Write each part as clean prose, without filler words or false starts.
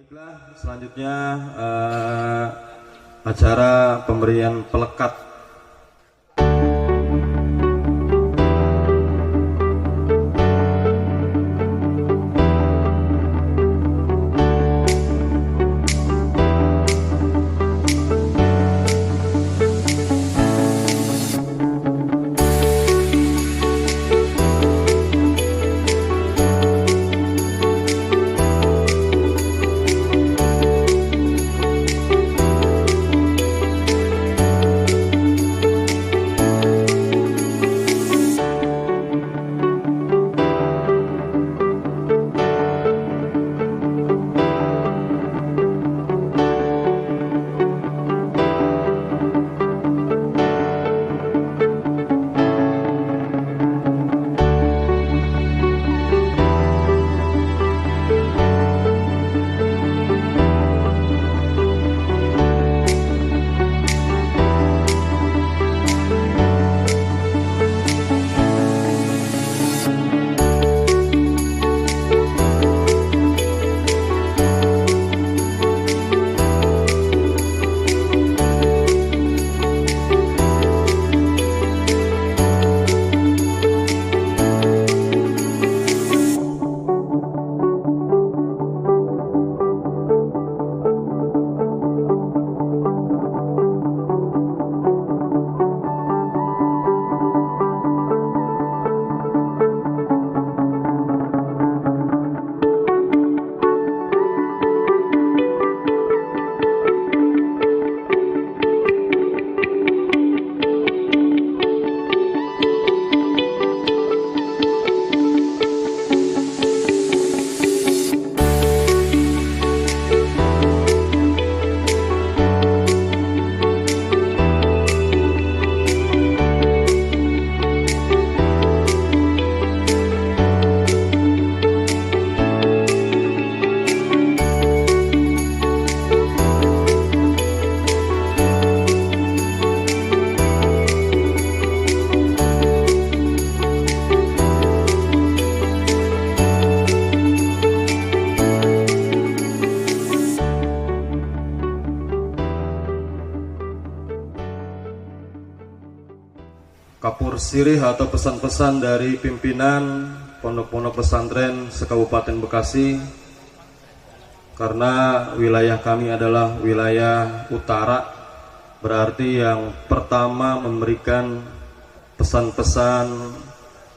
Baiklah, selanjutnya acara pemberian pelekat. Kapur sirih atau pesan-pesan dari pimpinan pondok-pondok pesantren se-Kabupaten Bekasi, karena wilayah kami adalah wilayah utara, berarti yang pertama memberikan pesan-pesan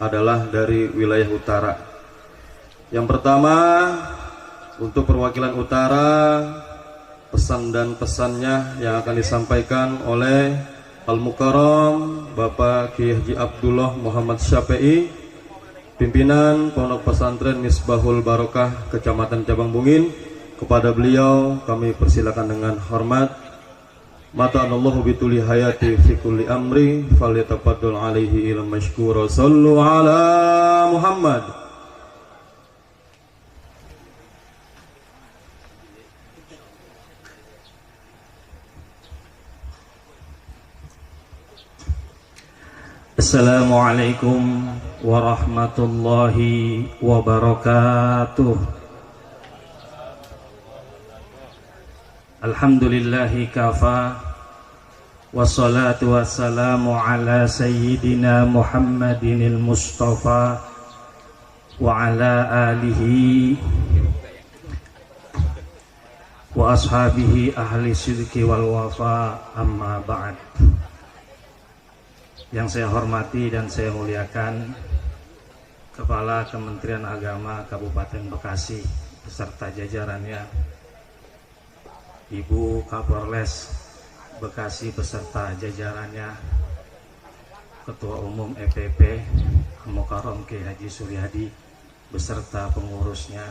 adalah dari wilayah utara. Yang pertama, untuk perwakilan utara, pesan dan pesannya yang akan disampaikan oleh Al-Mukarram Bapak Kiai Haji Abdullah Muhammad Syafi'i, pimpinan Pondok Pesantren Misbahul Barokah Kecamatan Cabang Bungin. Kepada beliau kami persilakan dengan hormat. Mata'anallahu bituli hayati fi kulli amri falyatafaddal alaihi ila mashkura. Sallu ala Muhammad. Assalamualaikum warahmatullahi wabarakatuh. Alhamdulillahi kafa, wassalatu wassalamu ala sayyidina Muhammadinil Mustafa wa ala alihi wa ashabihi ahli sidqi wal wafa, amma ba'd. Yang saya hormati dan saya muliakan Kepala Kementerian Agama Kabupaten Bekasi beserta jajarannya, Ibu Kapolres Bekasi beserta jajarannya, Ketua Umum EPP Al-Mukarram Kiai Haji Suryadi beserta pengurusnya,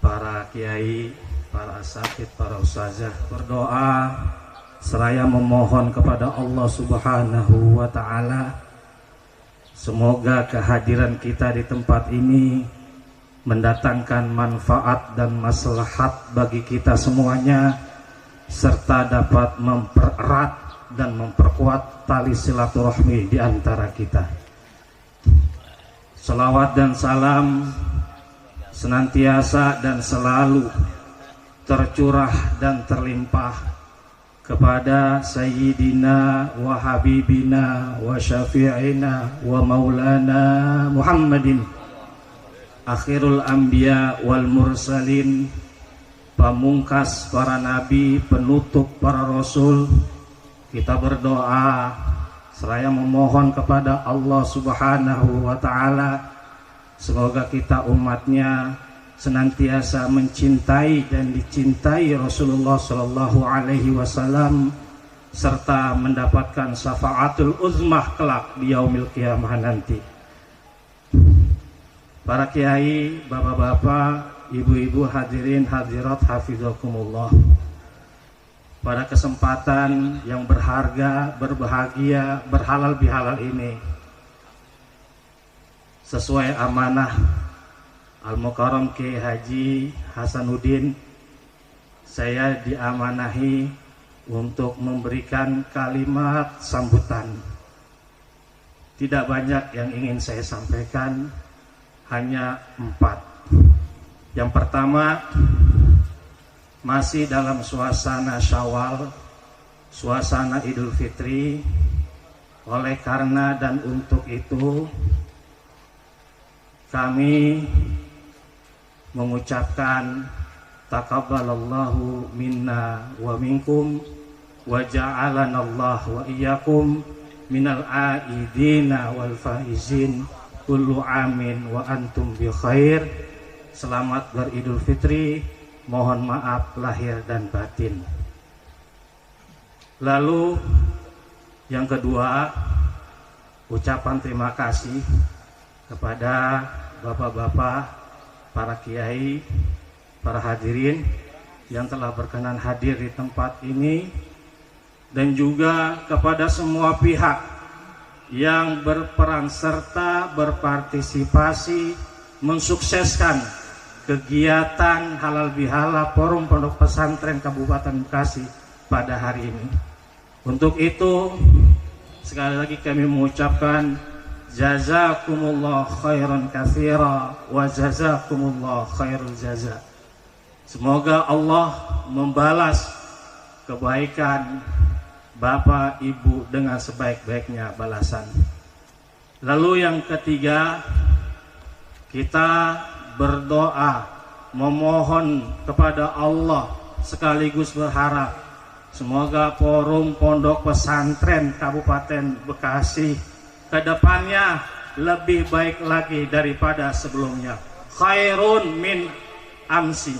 para kiai, para asatidz, para ustazah, berdoa seraya memohon kepada Allah Subhanahu wa Ta'ala, semoga kehadiran kita di tempat ini mendatangkan manfaat dan maslahat bagi kita semuanya, serta dapat mempererat dan memperkuat tali silaturahmi di antara kita. Salawat dan salam senantiasa dan selalu tercurah dan terlimpah kepada Sayyidina wa Habibina wa Syafi'ina wa Maulana Muhammadin akhirul anbiya wal mursalin, pamungkas para nabi, penutup para rasul. Kita berdoa seraya memohon kepada Allah Subhanahu wa ta'ala, semoga kita umatnya senantiasa mencintai dan dicintai Rasulullah Sallallahu Alaihi Wasallam, serta mendapatkan syafaatul uzmah kelak di yaumil qiyamah nanti. Para kiai, bapak-bapak, ibu-ibu, hadirin hadirat hafizakumullah. Pada kesempatan yang berharga, berbahagia, berhalal bihalal ini, sesuai amanah Al-Mukarram Kiai Haji Hasanuddin, saya diamanahi untuk memberikan kalimat sambutan. Tidak banyak yang ingin saya sampaikan, hanya 4. Yang pertama, masih dalam suasana Syawal, suasana Idul Fitri. Oleh karena dan untuk itu, kami mengucapkan taqabbalallahu minna wa minkum wa ja'alanallahu wa iyyakum minal aidina wal faizin, kullu amin wa antum bi khair. Selamat beridul fitri, mohon maaf lahir dan batin. Lalu yang kedua, ucapan terima kasih kepada bapak-bapak, para kiai, para hadirin yang telah berkenan hadir di tempat ini, dan juga kepada semua pihak yang berperan serta berpartisipasi mensukseskan kegiatan halal bihalal Forum Pondok Pesantren Kabupaten Bekasi pada hari ini. Untuk itu, sekali lagi kami mengucapkan jazakumullah khairan katsira wa jazakumullah khairul jaza. Semoga Allah membalas kebaikan Bapak Ibu dengan sebaik-baiknya balasan. Lalu yang ketiga, kita berdoa memohon kepada Allah sekaligus berharap semoga Forum Pondok Pesantren Kabupaten Bekasi kedepannya lebih baik lagi daripada sebelumnya. Khairun min amsi,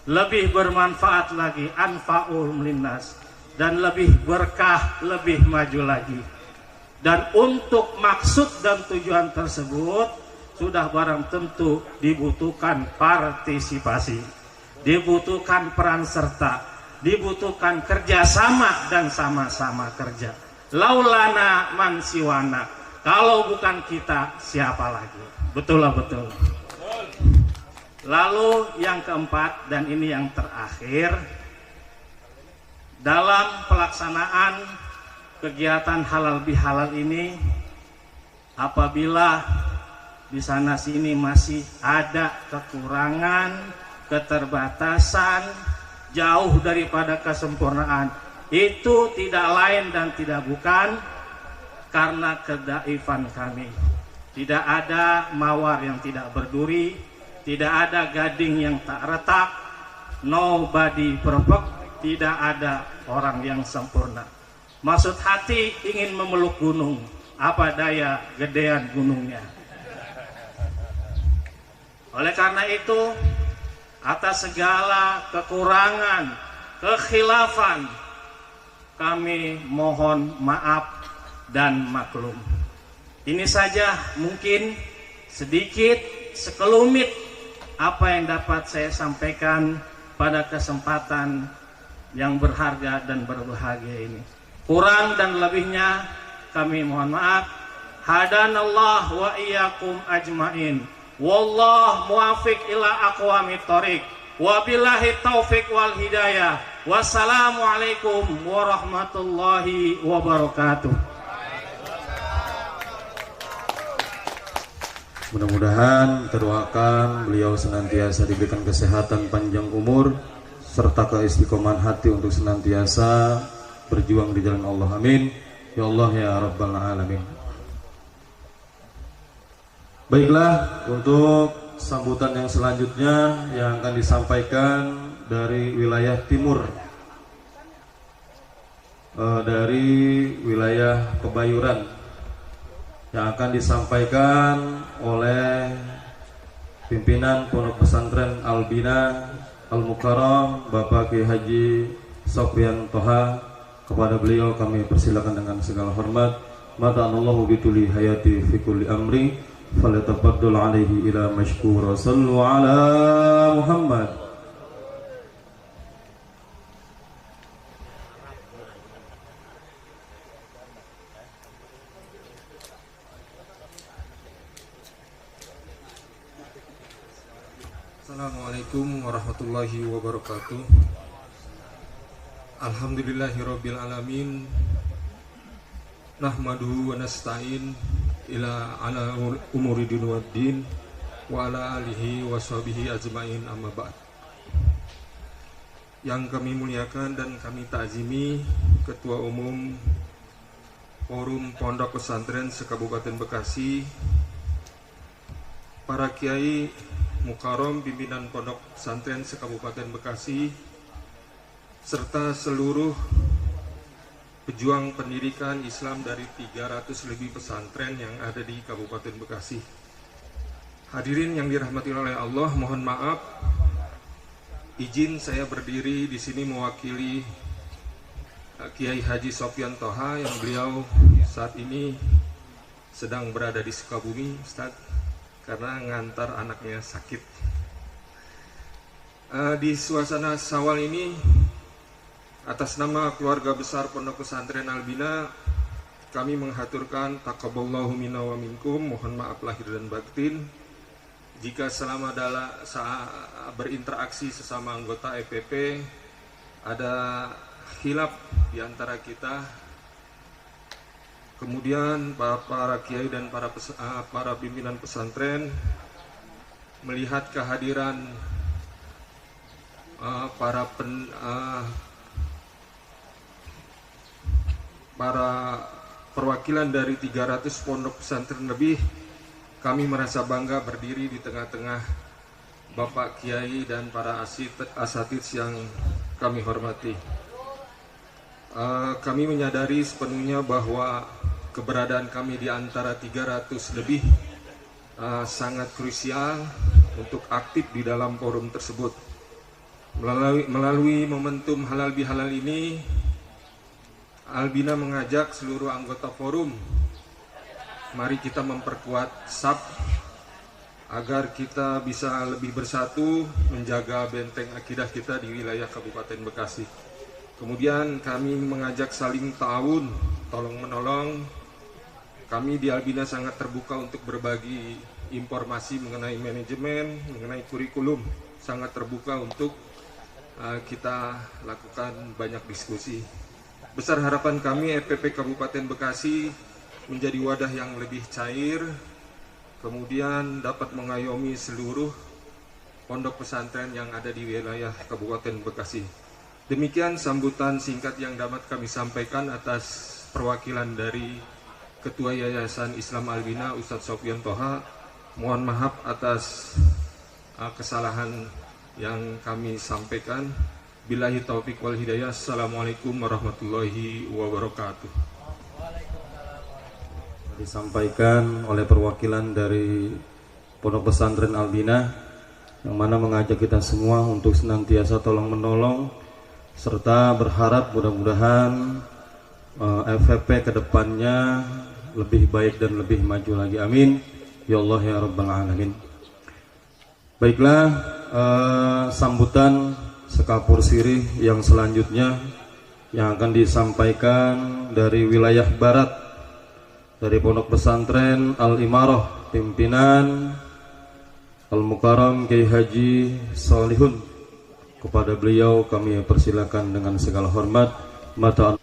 lebih bermanfaat lagi, anfa'ul linnas, dan lebih berkah, lebih maju lagi. Dan untuk maksud dan tujuan tersebut sudah barang tentu dibutuhkan partisipasi, dibutuhkan peran serta, dibutuhkan kerjasama dan sama-sama kerja. Laulana man siwana, kalau bukan kita siapa lagi? Betul lah, betul. Lalu yang keempat, dan ini yang terakhir, dalam pelaksanaan kegiatan halal bihalal ini, apabila di sana sini masih ada kekurangan, keterbatasan, jauh daripada kesempurnaan, itu tidak lain dan tidak bukan karena kedaifan kami. Tidak ada mawar yang tidak berduri, tidak ada gading yang tak retak, nobody perfect, tidak ada orang yang sempurna. Maksud hati ingin memeluk gunung, apa daya gedean gunungnya. Oleh karena itu, atas segala kekurangan, kekhilafan, kami mohon maaf dan maklum. Ini saja mungkin sedikit sekelumit apa yang dapat saya sampaikan pada kesempatan yang berharga dan berbahagia ini. Kurang dan lebihnya kami mohon maaf. Hadanallah wa iyyakum ajmain. Wallah muwafiq ila aqwamit thoriq. Wabillahi taufiq wal hidayah. Wassalamualaikum warahmatullahi wabarakatuh. Mudah-mudahan terdoakan beliau senantiasa diberikan kesehatan panjang umur serta keistiqomahan hati untuk senantiasa berjuang di jalan Allah. Amin. Ya Allah ya Rabbal Alamin. Baiklah, untuk sambutan yang selanjutnya yang akan disampaikan dari wilayah timur, dari wilayah Pebayuran, yang akan disampaikan oleh pimpinan Pondok Pesantren Al-Bina Al-Mukarram Bapak Kiai Haji Sofyan Toha. Kepada beliau kami persilakan dengan segala hormat. Mata'anallahu bituli hayati fi kulli amri falatafaddal alaihi ila mashkura. Sallu ala Muhammad. Assalamualaikum warahmatullahi wabarakatuh. Alhamdulillahirabbil alamin. Nahmaduhu wa nasta'in ila ala umuri din waddin wa ala alihi wa sahbihi ajmain, amma ba'd. Yang kami muliakan dan kami ta'zimi Ketua Umum Forum Pondok Pesantren se-Kabupaten Bekasi, para kiai Mukarram pimpinan Pondok Pesantren se-Kabupaten Bekasi, serta seluruh pejuang pendidikan Islam dari 300 lebih pesantren yang ada di Kabupaten Bekasi. Hadirin yang dirahmati oleh Allah, mohon maaf, izin saya berdiri di sini mewakili Kiai Haji Sofyan Toha yang beliau saat ini sedang berada di Sukabumi, Ustaz, karena ngantar anaknya sakit. Di suasana Syawal ini, atas nama keluarga besar Pondok Pesantren Al-Bina, kami menghaturkan taqabbalallahu minna wa minkum, mohon maaf lahir dan batin jika selama berinteraksi sesama anggota EPP ada khilaf di antara kita. Kemudian para kiai dan para pimpinan pesantren melihat kehadiran para perwakilan dari 300 pondok pesantren lebih, kami merasa bangga berdiri di tengah-tengah Bapak Kiai dan para asatidz yang kami hormati. Kami menyadari sepenuhnya bahwa keberadaan kami di antara 300 lebih sangat krusial untuk aktif di dalam forum tersebut. Melalui momentum halal bihalal ini, Al-Bina mengajak seluruh anggota forum, mari kita memperkuat SAP agar kita bisa lebih bersatu menjaga benteng akidah kita di wilayah Kabupaten Bekasi. Kemudian kami mengajak saling ta'awun, tolong menolong. Kami di Al-Bina sangat terbuka untuk berbagi informasi mengenai manajemen, mengenai kurikulum, sangat terbuka untuk kita lakukan banyak diskusi. Besar harapan kami EPP Kabupaten Bekasi menjadi wadah yang lebih cair, kemudian dapat mengayomi seluruh pondok pesantren yang ada di wilayah Kabupaten Bekasi. Demikian sambutan singkat yang dapat kami sampaikan atas perwakilan dari Ketua Yayasan Islam Al-Bina Ustadz Sofyan Toha. Mohon maaf atas kesalahan yang kami sampaikan. Billahi taufiq wal hidayah. Assalamualaikum warahmatullahi wabarakatuh. Disampaikan oleh perwakilan dari Pondok Pesantren Al-Bina, yang mana mengajak kita semua untuk senantiasa tolong menolong serta berharap mudah-mudahan FVP kedepannya lebih baik dan lebih maju lagi. Amin ya Allah ya Rabbal Alamin. Baiklah, sambutan sekapur sirih yang selanjutnya yang akan disampaikan dari wilayah barat, dari Pondok Pesantren Al-Imarah pimpinan Al-Mukarram Kiai Haji Solihun. Kepada beliau kami persilakan dengan segala hormat. Mata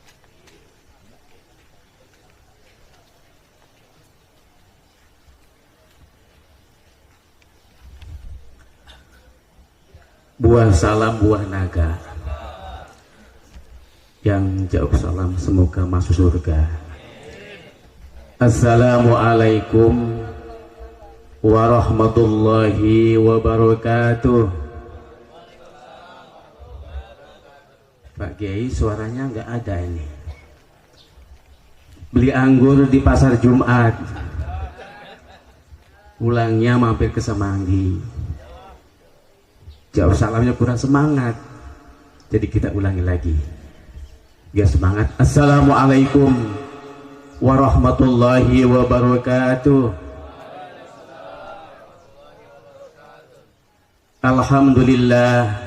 buah salam buah naga. Yang jawab salam semoga masuk surga. Assalamualaikum warahmatullahi wabarakatuh. Pak Kiai, suaranya nggak ada ini. Beli anggur di pasar Jumat, pulangnya mampir ke Semanggi. Jawab salamnya kurang semangat, jadi kita ulangi lagi biar semangat. Assalamualaikum warahmatullahi wabarakatuh. Alhamdulillah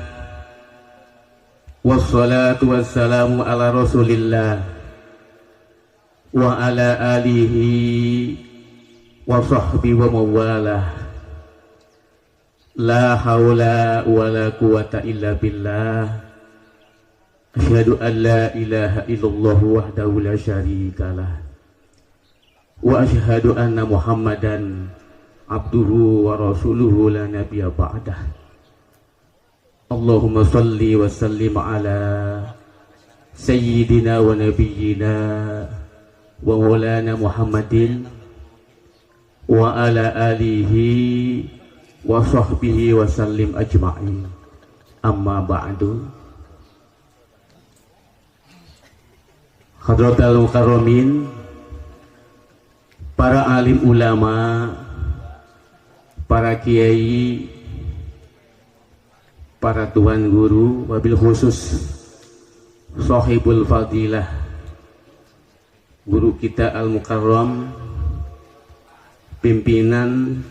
wassalatu wassalamu ala rasulillah wa ala alihi wa sahbihi wa mawalah. La haula wa la quwata illa billah. Asyhadu an la ilaha illallah wahdahu la syarikalah wa asyhadu anna Muhammadan abduhu wa rasuluhu la nabiyya ba'dah. Allahumma salli wa sallim ala sayyidina wa nabiyyina wa maulana Muhammadin wa ala alihi wa sahbihi wa sallim ajma'in. Amma ba'du. Hadratul mukarramin, para alim ulama, para kiai, para tuan guru, wabil khusus sahibul fadilah, guru kita al-mukarram, pimpinan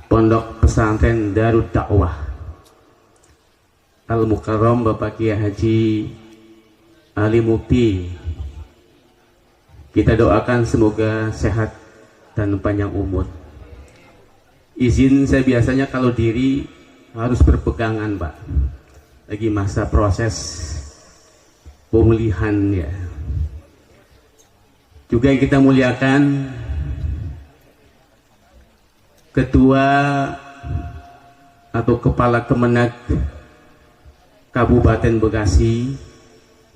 Pondok Pesantren Darut Dakwah al-mukarram Bapak Kiai Haji Ali Mukti. Kita doakan semoga sehat dan panjang umur. Izin, saya biasanya kalau diri harus berpegangan, Pak. Lagi masa proses pemulihan ya. Juga kita muliakan Ketua atau Kepala Kemenag Kabupaten Bekasi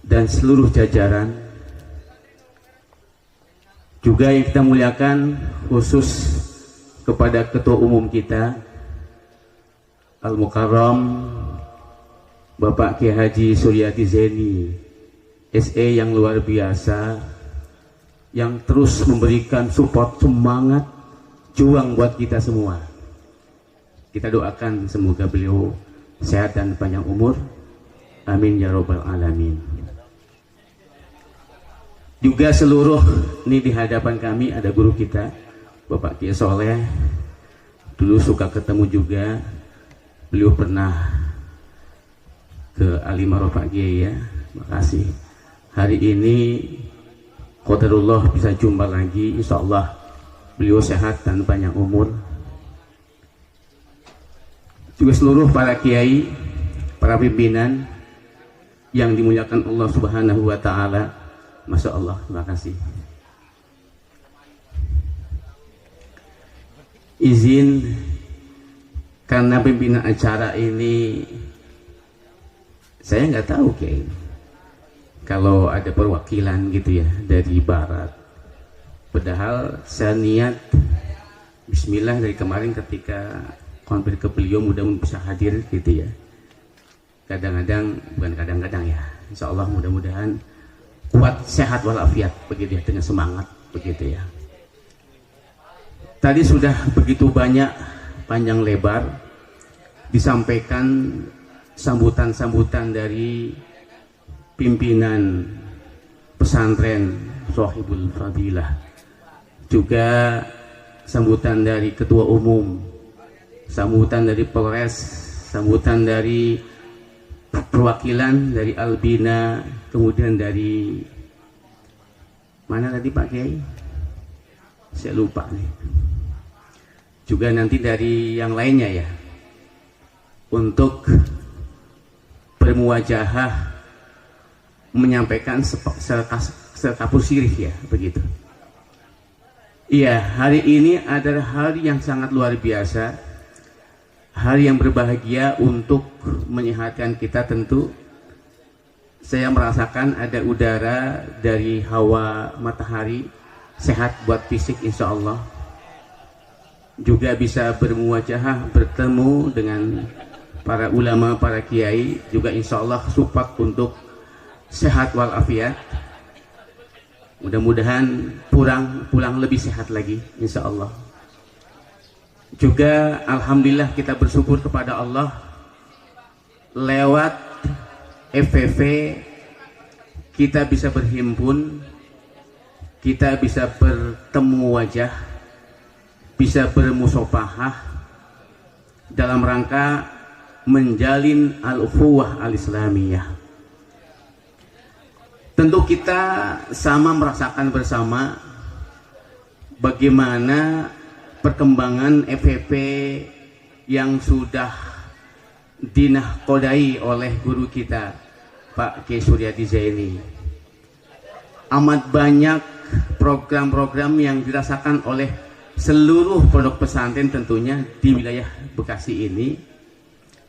dan seluruh jajaran. Juga yang kita muliakan khusus kepada Ketua Umum kita Al-Mukarram Bapak Kiai Haji Suryati Zeni SE yang luar biasa, yang terus memberikan support, semangat, juang buat kita semua. Kita doakan semoga beliau sehat dan panjang umur, amin ya robbal alamin. Juga seluruh ini di hadapan kami ada guru kita Bapak Kiai Soleh, dulu suka ketemu juga, beliau pernah ke Alimaro Pak Kiai ya. Makasih. Hari ini qadarullah bisa jumpa lagi, insya Allah beliau sehat dan panjang umur. Juga seluruh para kiai, para pimpinan yang dimuliakan Allah Subhanahu wa Ta'ala. Masya Allah, terima kasih. Izin, karena pimpinan acara ini saya nggak tahu kayak kalau ada perwakilan gitu ya dari barat. Padahal saya niat bismillah dari kemarin ketika konfir ke beliau mudah-mudahan bisa hadir gitu ya. Kadang-kadang, bukan kadang-kadang ya, insya Allah mudah-mudahan kuat, sehat walafiat begitu ya, dengan semangat begitu ya. Tadi sudah begitu banyak panjang lebar disampaikan sambutan-sambutan dari pimpinan pesantren Shahibul Fadilah, juga sambutan dari ketua umum, sambutan dari Polres, sambutan dari perwakilan dari Albina, kemudian dari mana tadi Pak Kiai? Saya lupa nih. Juga nanti dari yang lainnya ya, untuk bermuwajahah menyampaikan sekapur sirih ya, begitu. Iya, hari ini adalah hari yang sangat luar biasa, hari yang berbahagia untuk menyehatkan kita. Tentu saya merasakan ada udara dari hawa matahari, sehat buat fisik insya Allah. Juga bisa bermuwajahah, bertemu dengan para ulama, para kiai, juga insya Allah support untuk sehat walafiat. Mudah-mudahan pulang lebih sehat lagi insya Allah. Juga alhamdulillah kita bersyukur kepada Allah, lewat FVV kita bisa berhimpun, kita bisa bertemu wajah, bisa bermusafahah dalam rangka menjalin al-ukhuwah al-islamiyah. Tentu kita sama merasakan bersama bagaimana perkembangan FVP yang sudah dinahkodai oleh guru kita Pak Kiai Suryadi Zaini. Amat banyak program-program yang dirasakan oleh seluruh pondok pesantren tentunya di wilayah Bekasi ini.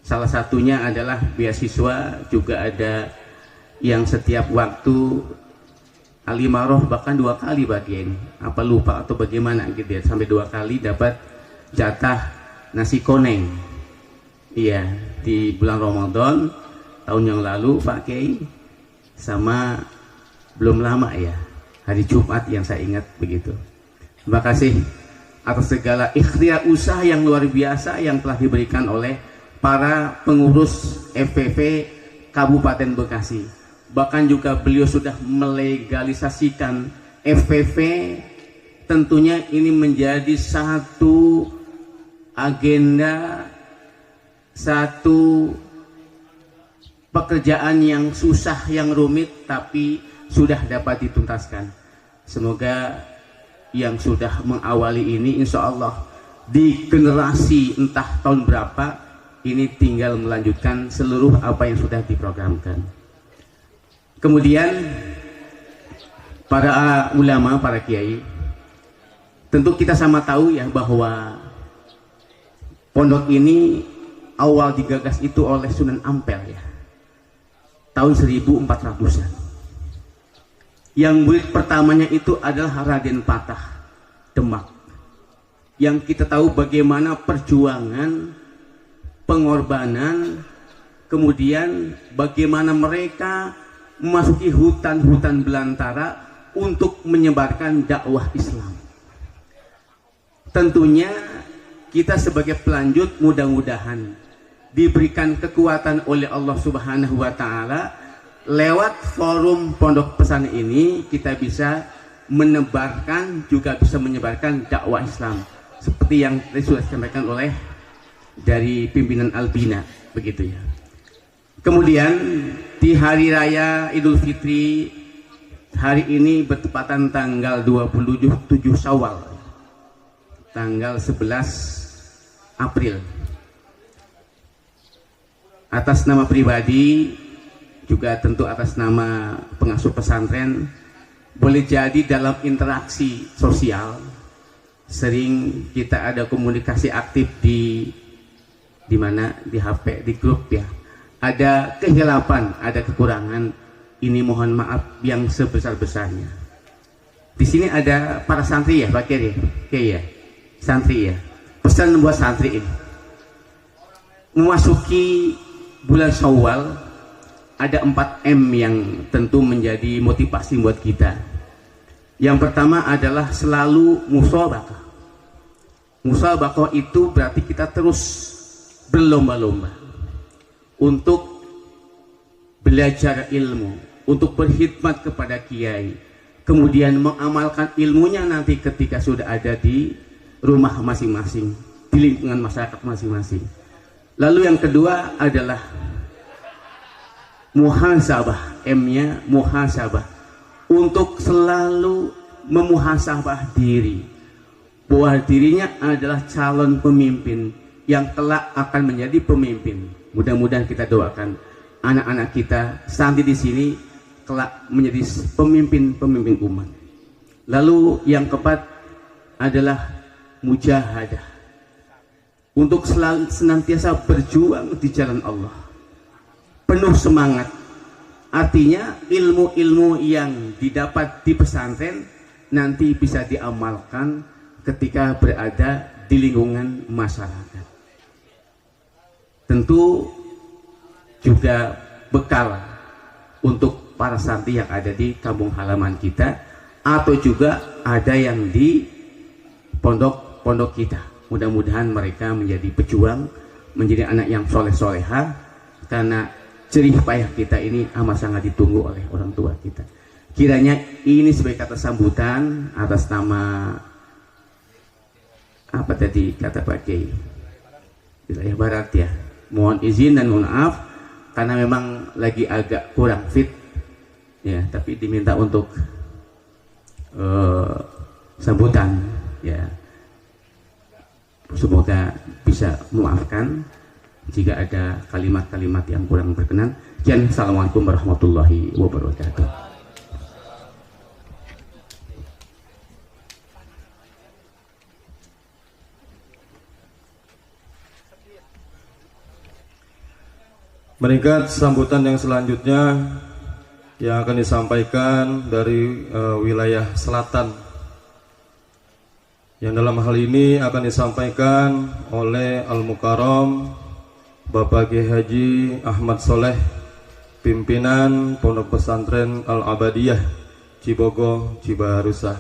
Salah satunya adalah beasiswa, juga ada yang setiap waktu alimaroh bahkan 2 kali bagian, apa lupa atau bagaimana gitu ya, sampai 2 kali dapat jatah nasi koneng. Iya, di bulan Ramadan tahun yang lalu Pak Kiai, sama belum lama ya hari Jumat yang saya ingat begitu. Terima kasih atas segala ikhtiar usaha yang luar biasa yang telah diberikan oleh para pengurus FVV Kabupaten Bekasi. Bahkan juga beliau sudah melegalisasikan FVV. Tentunya ini menjadi satu agenda, satu pekerjaan yang susah, yang rumit, tapi sudah dapat dituntaskan. Semoga yang sudah mengawali ini insya Allah di generasi entah tahun berapa ini tinggal melanjutkan seluruh apa yang sudah diprogramkan. Kemudian para ulama, para kiai, tentu kita sama tahu ya bahwa pondok ini awal digagas itu oleh Sunan Ampel ya, tahun 1400-an. Yang murid pertamanya itu adalah Raden Patah Demak, yang kita tahu bagaimana perjuangan, pengorbanan, kemudian bagaimana mereka memasuki hutan-hutan belantara untuk menyebarkan dakwah Islam. Tentunya kita sebagai pelanjut mudah-mudahan diberikan kekuatan oleh Allah Subhanahu wa Ta'ala, lewat forum pondok pesantren ini kita bisa menebarkan, juga bisa menyebarkan dakwah Islam seperti yang sudah disampaikan oleh dari pimpinan Albina begitu ya. Kemudian di hari raya Idul Fitri hari ini bertepatan tanggal 27 Syawal, tanggal 11 April. Atas nama pribadi, juga tentu atas nama pengasuh pesantren, boleh jadi dalam interaksi sosial sering kita ada komunikasi aktif di mana, di HP, di grup ya. Ada kehilapan, ada kekurangan, ini mohon maaf yang sebesar-besarnya. Di sini ada para santri ya Pak Kiai ya, santri ya. Pesan buat santri ini, memasuki bulan Syawal ada 4M yang tentu menjadi motivasi buat kita. Yang pertama adalah selalu musabaqah. Musabaqah itu berarti kita terus berlomba-lomba untuk belajar ilmu, untuk berkhidmat kepada kiai, kemudian mengamalkan ilmunya nanti ketika sudah ada di rumah masing-masing, di lingkungan masyarakat masing-masing. Lalu yang kedua adalah muhasabah, M-nya muhasabah, untuk selalu memuhasabah diri bahwa dirinya adalah calon pemimpin yang kelak akan menjadi pemimpin. Mudah-mudahan kita doakan anak-anak kita santri di sini kelak menjadi pemimpin umat. Lalu yang keempat adalah mujahadah, untuk senantiasa berjuang di jalan Allah, penuh semangat. Artinya ilmu-ilmu yang didapat di pesantren nanti bisa diamalkan ketika berada di lingkungan masyarakat. Tentu juga bekal untuk para santri yang ada di kampung halaman kita, atau juga ada yang di pondok-pondok kita. Mudah-mudahan mereka menjadi pejuang, menjadi anak yang soleh-soleha, karena jerih payah kita ini amat sangat ditunggu oleh orang tua kita. Kiranya ini sebagai kata sambutan atas nama apa tadi kata Pak Kiai, wilayah barat ya. Mohon izin dan mohon maaf karena memang lagi agak kurang fit ya, tapi diminta untuk sambutan ya. Semoga bisa memaafkan jika ada kalimat-kalimat yang kurang berkenan. Sekian, assalamualaikum warahmatullahi wabarakatuh. Meningkat sambutan yang selanjutnya yang akan disampaikan dari wilayah selatan, yang dalam hal ini akan disampaikan oleh Al-Mukarram Bapak Kiai Haji Ahmad Soleh, pimpinan Pondok Pesantren Al-Abadiyah Cibogo, Cibarusah.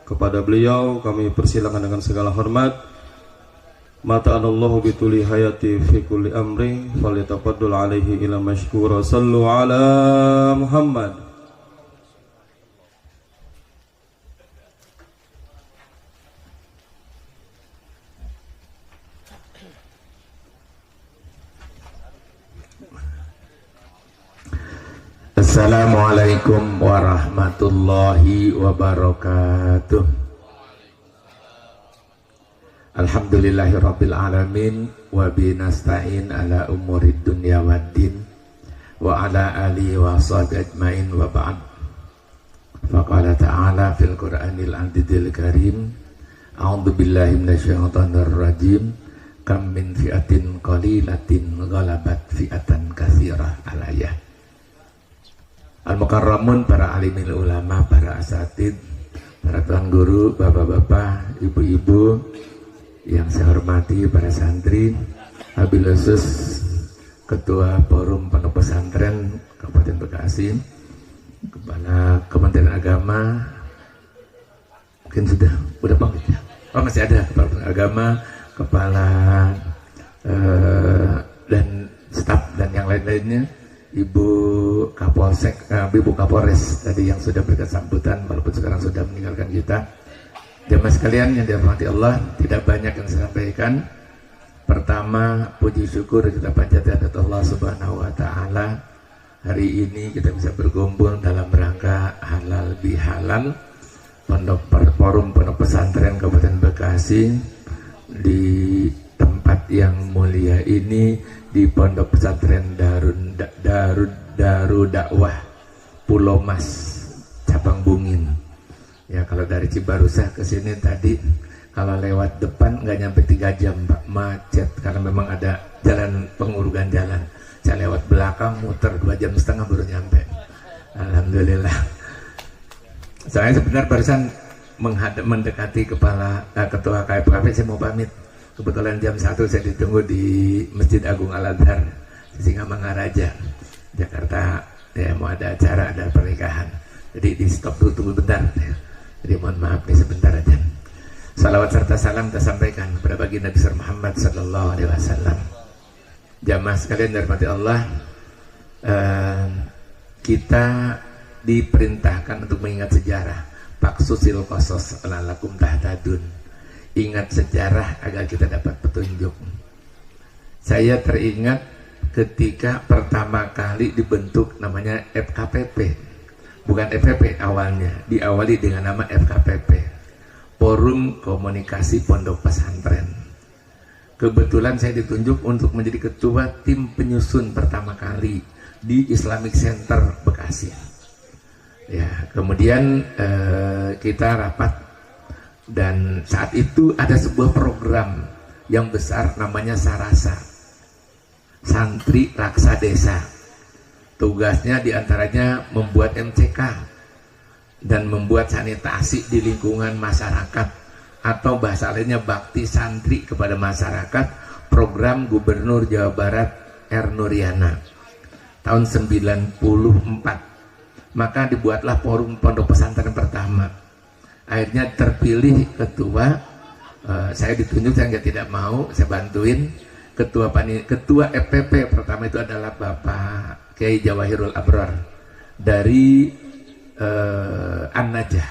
Kepada beliau kami persilakan dengan segala hormat. Mata'anallahu bituli hayati fi kulli amri falyatafaddal alaihi ila mashkura. Sallu ala Muhammad. Assalamualaikum warahmatullahi wabarakatuh. Alhamdulillahirabbil alamin wa binasta'in ala umurid dunya waddin wa ala alihi wa sahbihi ajmain wa ba'd. Faqala ta'ala fil Qur'anil Azizil Karim, a'udzu billahi minasyaitonir rajim, kam min fi'atin qalilatin ghalabat fi'atan katsirah. Al-ayah. Al-Mukarramun, para alimil ulama, para asatid, para tuan guru, bapak-bapak, ibu-ibu yang saya hormati, para santri, wabil khusus Ketua Forum Pondok Pesantren Kabupaten Bekasi, Kepala Kementerian Agama, mungkin sudah pamit ya? Oh masih ada, Kepala Agama, Kepala dan staf dan yang lain-lainnya, Ibu Kapolsek, Ibu Kapolres tadi yang sudah berikan sambutan walaupun sekarang sudah meninggalkan kita. Jemaah sekalian yang dirahmati Allah, tidak banyak yang saya sampaikan. Pertama, puji syukur kita panjatkan kepada Allah Subhanahu wa taala. Hari ini kita bisa berkumpul dalam rangka halal bihalal Forum Pondok Pesantren Kabupaten Bekasi di tempat yang mulia ini, di Pondok Pesantren Darud Dakwah Pulau Mas cabang Bungin. Ya, kalau dari Cibarusah ke sini tadi kalau lewat depan nggak nyampe 3 jam Pak, macet karena memang ada jalan pengurugan jalan. Saya lewat belakang muter 2,5 jam baru nyampe. Alhamdulillah. Saya sebenarnya barusan mendekati ketua KPKP, saya mau pamit. Kebetulan jam 1 saya ditunggu di Masjid Agung Al-Azhar di Singamangaraja, Jakarta. Ya, mau ada acara, ada pernikahan. Jadi di stop dulu, tunggu bentar. Jadi mohon maaf nih sebentar aja. Salawat serta salam kita sampaikan kepada baginda besar Muhammad sallallahu alaihi wasallam. Jamaah sekalian dirahmati Allah, kita diperintahkan untuk mengingat sejarah. Paksusil qasos la'allakum tahtadun. Ingat sejarah agar kita dapat petunjuk. Saya teringat ketika pertama kali dibentuk namanya FKPP. Bukan FPP awalnya, diawali dengan nama FKPP, Forum Komunikasi Pondok Pesantren. Kebetulan saya ditunjuk untuk menjadi ketua tim penyusun pertama kali di Islamic Center Bekasi. Ya, kemudian kita rapat dan saat itu ada sebuah program yang besar namanya Sarasa, santri raksa desa. Tugasnya diantaranya membuat MCK dan membuat sanitasi di lingkungan masyarakat, atau bahasa lainnya bakti santri kepada masyarakat, program Gubernur Jawa Barat R. Nuryana tahun 94. Maka dibuatlah forum pondok pesantren pertama. Akhirnya terpilih ketua, saya ditunjuk, saya tidak mau, saya bantuin. Ketua FPP pertama itu adalah Bapak Kiai Jawahirul Abrar dari An-Najah.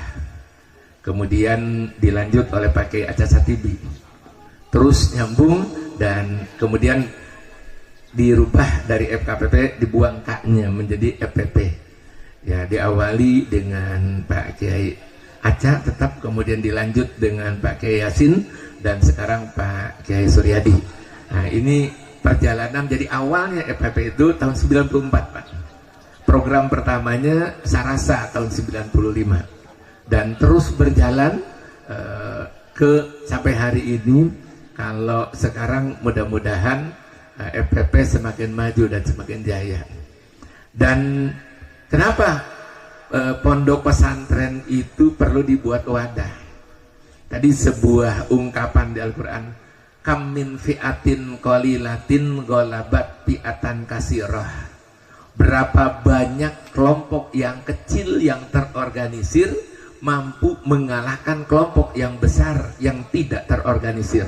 Kemudian dilanjut oleh Pak Kiai Aca Satibi, terus nyambung, dan kemudian dirubah dari FKPP, dibuang K-nya menjadi FPP. Ya, diawali dengan Pak Kiai Aca tetap, kemudian dilanjut dengan Pak Kiai Yasin, dan sekarang Pak Kiai Suryadi. Nah, ini perjalanan. Jadi awalnya FPP itu tahun 94, Pak. Program pertamanya Sarasa tahun 95, dan terus berjalan sampai hari ini. Kalau sekarang mudah-mudahan FPP semakin maju dan semakin jaya. Dan kenapa pondok pesantren itu perlu dibuat wadah? Tadi sebuah ungkapan di Al-Quran, kam min fi'atin qalilatin ghalabat fi'atan kasirah. Berapa banyak kelompok yang kecil yang terorganisir mampu mengalahkan kelompok yang besar yang tidak terorganisir.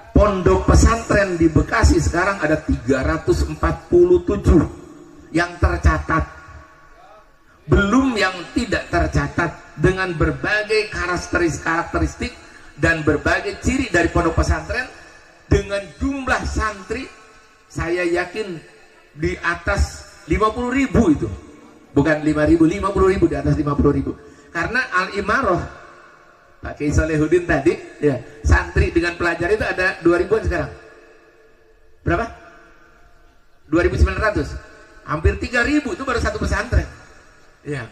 Pondok pesantren di Bekasi sekarang ada 347 yang tercatat, belum yang tidak tercatat, dengan berbagai karakteristik dan berbagai ciri dari pondok pesantren. Dengan jumlah santri saya yakin di atas 50.000 itu, bukan 5.000, 50.000, di atas 50.000. Karena Al-Imarah Pak Kiai Solehudin tadi, ya, santri dengan pelajar itu ada 2.000-an sekarang. Berapa? 2.900. Hampir 3.000 itu baru satu pesantren. Ya.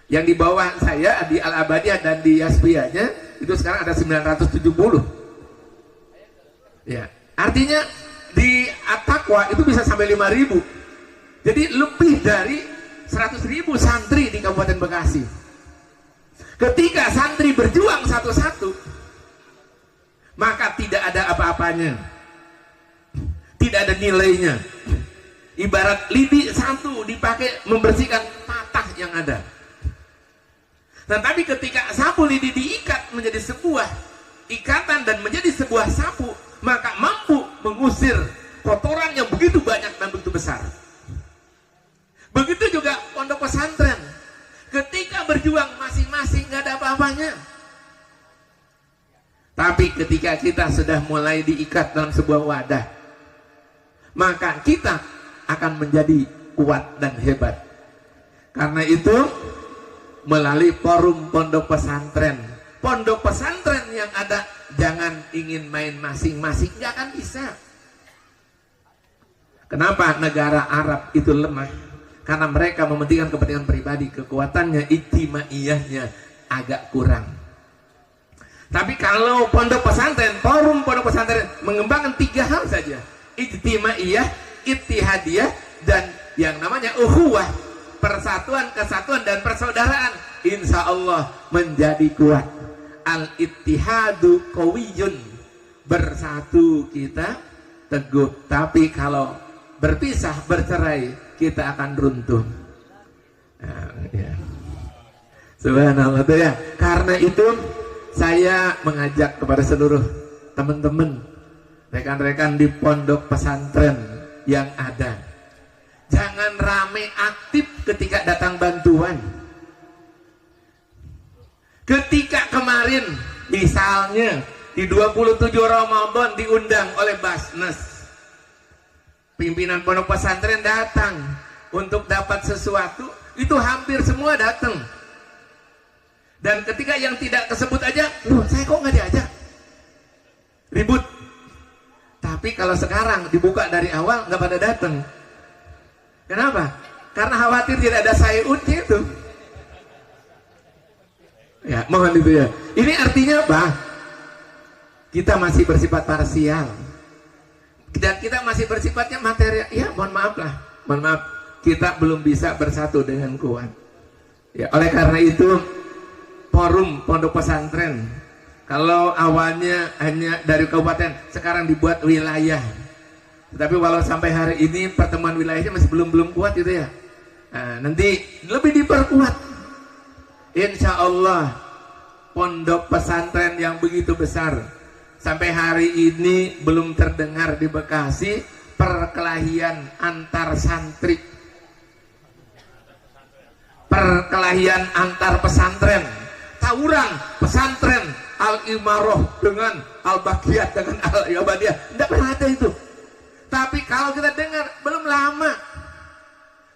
Yang di bawah saya di Al-Abadiyah dan di Yasbiyahnya itu sekarang ada 970. Ya. Artinya di At-Taqwa itu bisa sampai 5.000. Jadi lebih dari 100.000 santri di Kabupaten Bekasi. Ketika santri berjuang satu-satu, maka tidak ada apa-apanya, tidak ada nilainya. Ibarat lidi satu dipakai membersihkan patah yang ada. Tetapi ketika sapu lidi diikat menjadi sebuah ikatan dan menjadi sebuah sapu, maka mampu mengusir kotoran yang begitu banyak dan begitu besar. Begitu juga pondok pesantren. Ketika berjuang masing-masing nggak ada apa-apanya. Tapi ketika kita sudah mulai diikat dalam sebuah wadah, maka kita akan menjadi kuat dan hebat. Karena itu melalui forum pondok pesantren yang ada, jangan ingin main masing-masing, nggak akan bisa. Kenapa negara Arab itu lemah? Karena mereka mementingkan kepentingan pribadi, kekuatannya, ijtimaiyahnya agak kurang. Tapi kalau pondok pesantren, forum pondok pesantren mengembangkan 3 hal saja: ijtimaiyah, ittihadiyah, dan yang namanya ukhuwah, persatuan, kesatuan, dan persaudaraan. Insya Allah menjadi kuat. Al-ittihadu qawiyun, bersatu kita teguh. Tapi kalau berpisah, bercerai, kita akan runtuh. Nah, ya. Subhanallah tuh ya. Karena itu saya mengajak kepada seluruh teman-teman, rekan-rekan di pondok pesantren yang ada, jangan rame aktif ketika datang bantuan. Ketika kemarin misalnya di 27 Ramadan diundang oleh Basnas, pimpinan pondok pesantren datang untuk dapat sesuatu, itu hampir semua datang. Dan ketika yang tidak tersebut aja, loh saya kok nggak diajak, ribut. Tapi kalau sekarang dibuka dari awal, nggak pada datang. Kenapa? Karena khawatir tidak ada sayutnya itu. Ya, mohon itu ya. Ini artinya apa? kita masih bersifat parsial, dan kita masih bersifatnya material. Ya mohon maaf, kita belum bisa bersatu dengan kuat. Ya, oleh karena itu forum pondok pesantren, kalau awalnya hanya dari kabupaten, sekarang dibuat wilayah. Tapi walau sampai hari ini pertemuan wilayahnya masih belum kuat gitu ya. Nah, nanti lebih diperkuat. Insya Allah pondok pesantren yang begitu besar, sampai hari ini belum terdengar di Bekasi perkelahian antar santri, perkelahian antar pesantren, tawuran pesantren Al-Imaroh dengan Al-Baqiyah dengan Al-Yabadiyah. Tidak pernah ada itu. Tapi kalau kita dengar, belum lama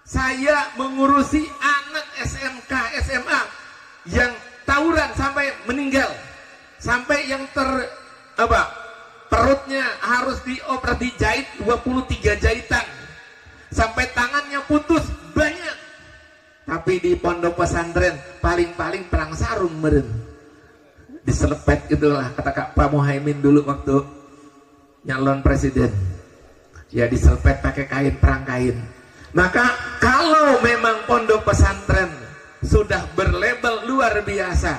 saya mengurusi anak SMK, SMA yang tawuran sampai meninggal, sampai yang perutnya harus dijahit 23 jahitan, sampai tangannya putus banyak. Tapi di pondok pesantren paling-paling perang sarung meren, diselepet itulah kata Pak Muhaimin dulu waktu nyalon presiden. Ya diselepet pakai kain, perang kain. Maka kalau memang pondok pesantren sudah berlabel luar biasa,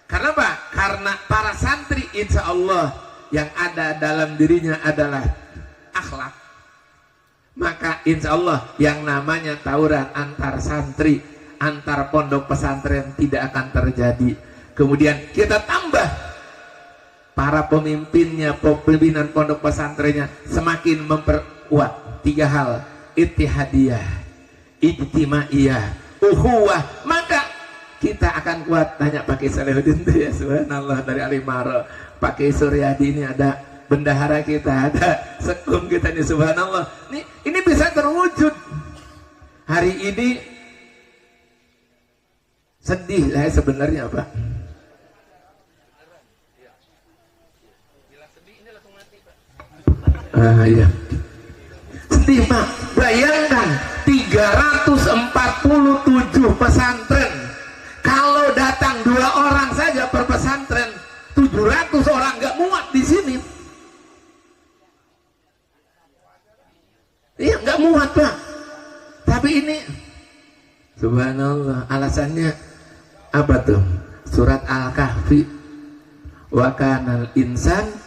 karena apa? Karena para santri insya Allah yang ada dalam dirinya adalah akhlak, maka insya Allah yang namanya tawuran antar santri, antar pondok pesantren tidak akan terjadi. Kemudian kita tambah para pemimpinnya, pimpinan pondok pesantrennya semakin memperkuat 3 hal: ittihadiyah, ijtimaiyah, uhuwah. Maka kita akan kuat. Tanya Pak Kiai Salahuddin ya, subhanallah, dari Alimaro. Pak Kiai Suryadi ini ada bendahara kita, ada sekum kita nih, subhanallah. Ini bisa terwujud. Hari ini sedih saya sebenarnya, Pak. Iya. Sedih, Pak. Bayangkan 347 pesantren. Kalau datang 2 orang saja per pesantren, 700 orang nggak muat di sini. Iya, nggak muat, Pak. Tapi ini subhanallah, alasannya apa tuh? Surat Al-Kahfi, wa kanal insan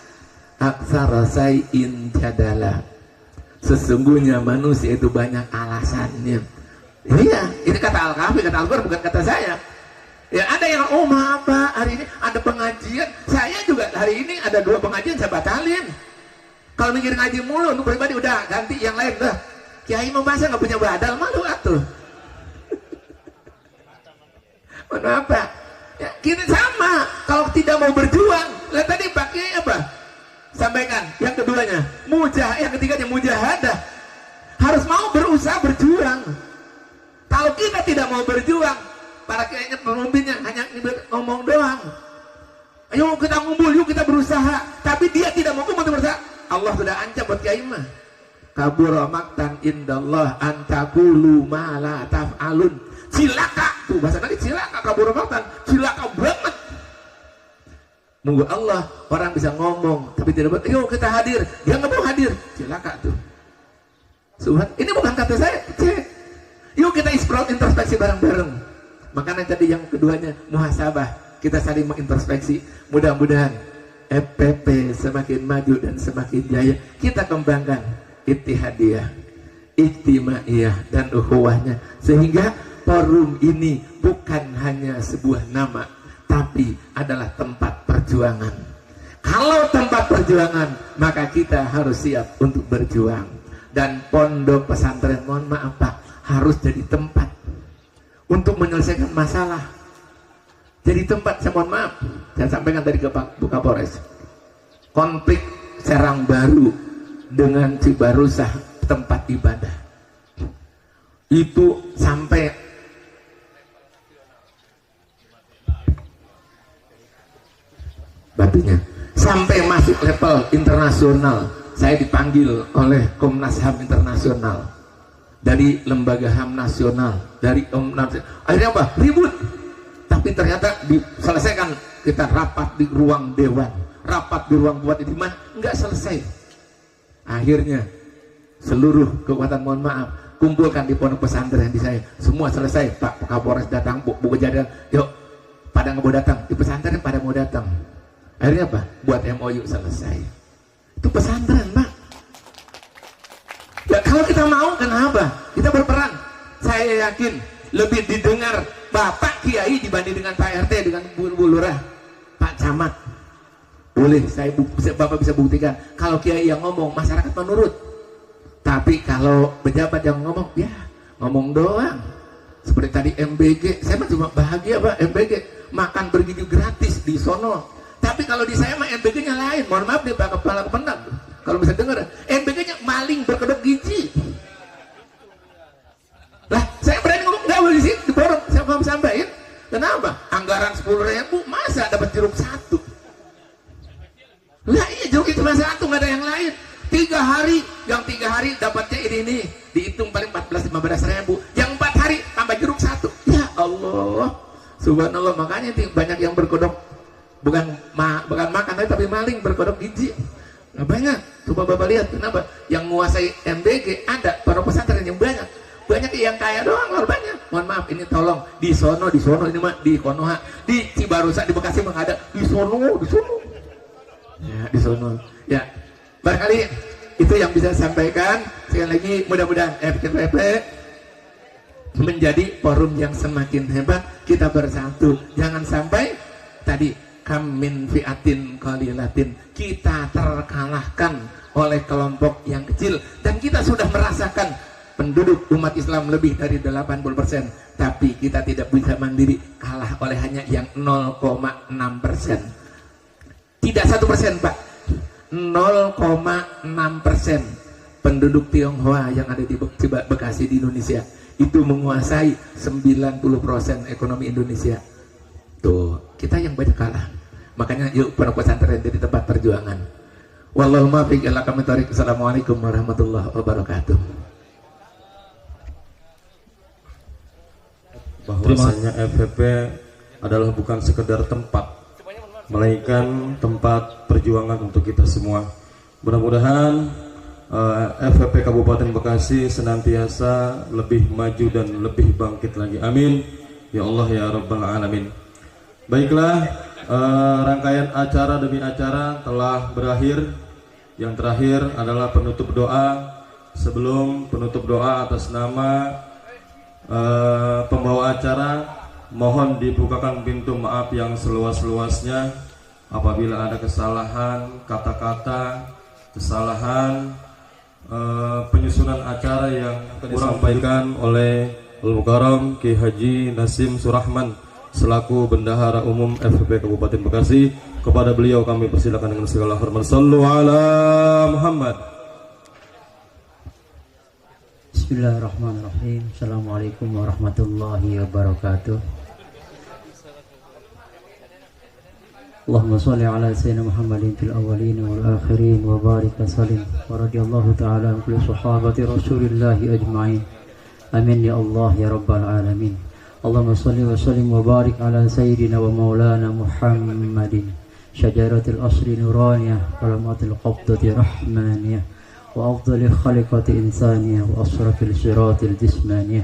aktsara say'in jadala. Sesungguhnya manusia itu banyak alasannya. Iya, ini kata Al-Kahfi, kata Al-Quran, bukan kata saya. Ya ada yang, oh maaf Pak, hari ini ada pengajian. Saya juga hari ini ada 2 pengajian, saya batalin. Kalau mikir ngaji mulu untuk pribadi, udah ganti yang lain dah. Kiai mau masa nggak punya badal, malu atuh. Mana apa? Ya, kita sama. Kalau tidak mau berjuang, lihat tadi pakai apa? Sampaikan. Yang keduanya, yang ketiganya mujahadah. Harus mau berusaha berjuang. Kalau kita tidak mau berjuang, para kiainya pemimpinnya hanya ngomong doang. Ayo kita ngumpul, yuk kita berusaha. Tapi dia tidak mau ngumpul berusaha. Allah sudah ancam buat kiai mah. Kabura maktan indallah antakulu ma la taf'alun. Cilaka tuh bahasa lagi, cilaka, kabura maktan, cilaka banget. Nunggu Allah, orang bisa ngomong tapi tidak buat. Yuk kita hadir, dia nggak mau hadir, cilaka tuh. Subhan, ini bukan kata saya, cek. Yuk kita introspeksi bareng-bareng. Makanya tadi yang keduanya muhasabah, kita saling mengintrospeksi. Mudah-mudahan FPP semakin maju dan semakin jaya. Kita kembangkan ittihadiyah, ijtimaiyah dan ukhuwahnya, sehingga forum ini bukan hanya sebuah nama, tapi adalah tempat perjuangan. Kalau tempat perjuangan, maka kita harus siap untuk berjuang. Dan pondok pesantren, mohon maaf Pak, harus jadi tempat untuk menyelesaikan masalah. Jadi tempat, saya mohon maaf, saya sampaikan tadi ke Pak Kapolres, konflik Serang Baru dengan Cibarusah tempat ibadah itu sampai batunya sampai masuk level internasional. Saya dipanggil oleh Komnas HAM internasional, dari lembaga HAM nasional, dari akhirnya apa? Ribut. Tapi ternyata diselesaikan, kita rapat di ruang dewan. rapat di ruang buat ini nggak selesai. Akhirnya seluruh kekuatan, mohon maaf, kumpulkan di pondok pesantren di saya, semua selesai. Pak Kapolres datang, Bu Kejadian, yuk pada nggak mau datang, di pesantren pada mau datang. Akhirnya apa? Buat MOU, selesai. Itu pesantren, Pak. Ya kalau kita mau, kenapa? Kita berperan. Saya yakin lebih didengar Bapak Kiai dibanding dengan Pak RT, dengan Bu Lurah, Pak Camat. Boleh, Bapak bisa buktikan. Kalau Kiai yang ngomong, masyarakat menurut. Tapi kalau pejabat yang ngomong, ya ngomong doang. Seperti tadi MBG, saya mah cuma bahagia Pak, MBG makan bergizi gratis di sono. Tapi kalau di saya mah MBG-nya lain. Mohon maaf nih Pak Kepala Kemenang, kalau bisa dengar, MBG-nya maling berkedok gizi. Lah, saya berani ngomong nggak boleh di sini, di forum saya mau sampaikan. Kenapa? Anggaran 10.000 masa dapat jeruk satu? Lah iya, jeruk itu cuma satu, nggak ada yang lain. 3 hari, yang 3 hari dapatnya ini dihitung paling 14-15.000. Yang 4 hari tambah jeruk satu. Ya Allah, subhanallah. Makanya banyak yang berkedok, bukan makan tapi maling berkedok gizi. Nah, banyak. Coba Bapak lihat, kenapa? Yang menguasai MBG ada para pesantren yang banyak yang kaya doang, kalau banyak. Mohon maaf, ini tolong di sono ini mah di Konoha, di Cibarusa, di Bekasi mah ada, di sono. Ya, di sono. Ya, barangkali itu yang bisa saya sampaikan. Sekali lagi, mudah-mudahan FKPP menjadi forum yang semakin hebat. Kita bersatu, jangan sampai tadi kam min fi'atin qalilatin, kita terkalahkan oleh kelompok yang kecil. Dan kita sudah merasakan penduduk umat Islam lebih dari 80%, tapi kita tidak bisa mandiri, kalah oleh hanya yang 0,6%. Tidak 1% Pak, 0,6% penduduk Tionghoa yang ada di Bekasi di Indonesia itu menguasai 90% ekonomi Indonesia. Tuh, kita yang banyak kalah. Makanya yuk para pesantren jadi tempat perjuangan. Wallahu muwaffiq ila aqwamit thoriq. Assalamualaikum warahmatullahi wabarakatuh. Bahwasanya FPP adalah bukan sekedar tempat, melainkan tempat perjuangan untuk kita semua. Mudah-mudahan FPP Kabupaten Bekasi senantiasa lebih maju dan lebih bangkit lagi. Amin ya Allah ya Rabbal Alamin. Baiklah, rangkaian acara demi acara telah berakhir. Yang terakhir adalah penutup doa. Sebelum penutup doa, atas nama pembawa acara, mohon dibukakan pintu maaf yang seluas-luasnya apabila ada kesalahan kata-kata, kesalahan penyusunan acara yang disampaikan oleh Al-Mukarram Ki Haji Nasim Surahman selaku Bendahara Umum FPP Kabupaten Bekasi. Kepada beliau kami persilakan dengan segala hormat. Sallu ala Muhammad. Bismillahirrahmanirrahim. Assalamualaikum warahmatullahi wabarakatuh. Allahumma sholli ala sayyidina Muhammadin fil awwalin wal akhirin wa barik wa sallim wa radhiyallahu ta'ala an kulli sahabati Rasulillahi ajma'in. Amin ya Allah ya rabbal alamin. Allahumma sholli wa sallim wa barik ala sayyidina wa maulana Muhammadin syajaratil asri nuraniyah wa lamatil qabdati rahmaniyah wa afdali khaliqati insaniyah wa asrafil siratil jismaniyah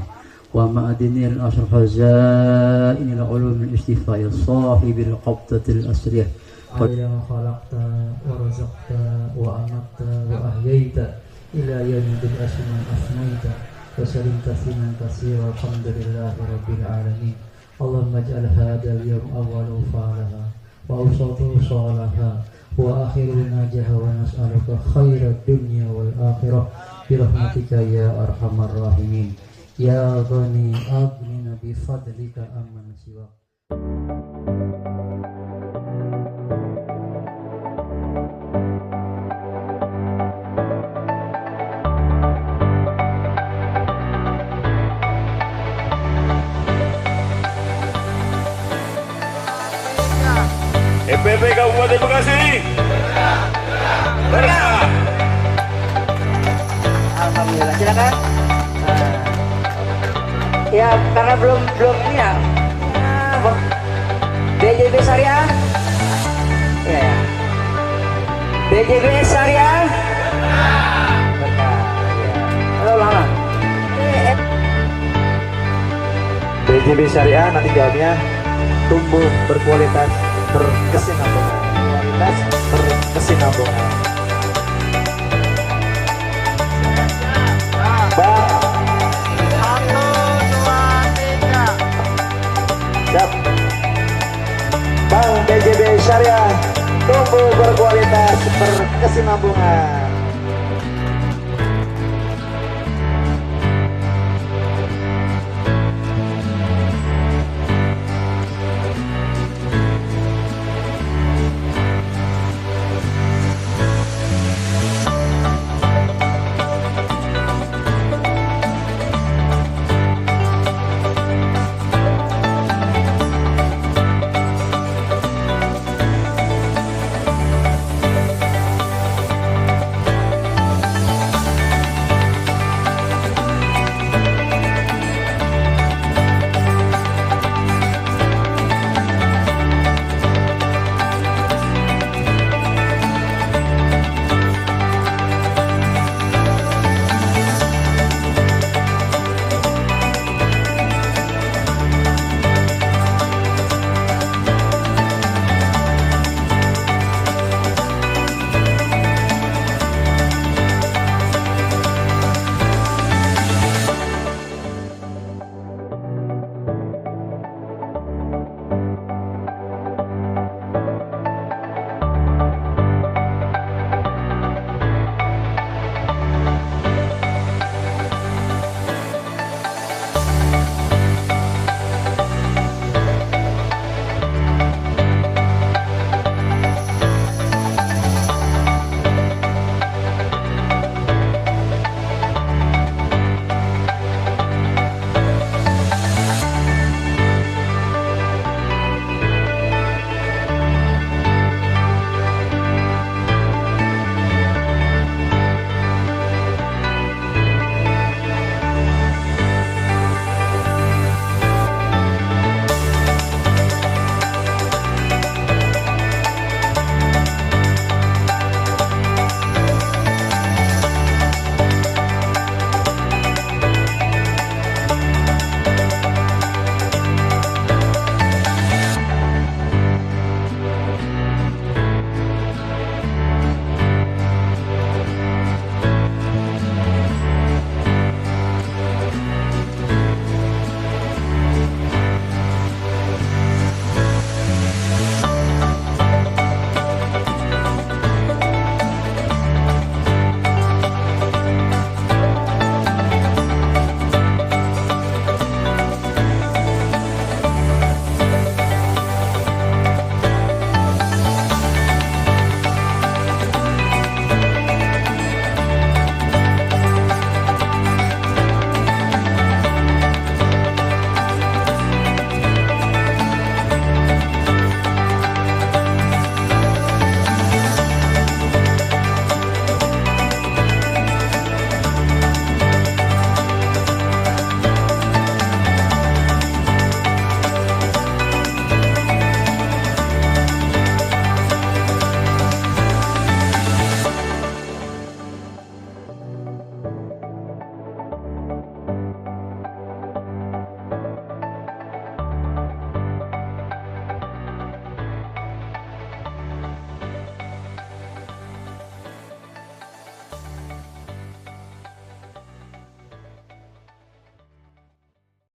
wa ma'adinil asraf zainil ulumil istifai sahibil qabdatil asriyah qadra khalaqta wa razaqta wa amatta wa ahyaita ila yawmil asman afnaita wa salim tasliman katsira alhamdulillahi rabbil alamin. Allahumma ij'al hadzal yawm awwalu falaha wa awsatuhu salaha wa akhiru najaha wa nas'aluka khairat dunya wal akhirah birahmatika ya arhamar rahimin ya ghani aghnina bi fadlika amman siwa. FPP Kabupaten Bekasi. Bergerak. Alhamdulillah, silakan. Ya karena belum ini ya. BJB Syariah. Ya. BJB Syariah. Halo lama. BJB Syariah nanti jawabnya tumbuh berkualitas berkesinambungan. Kualitas berkesinambungan. Bang. 1, 2, 3. Siap. Bang BJB Syariah tumbuh berkualitas berkesinambungan.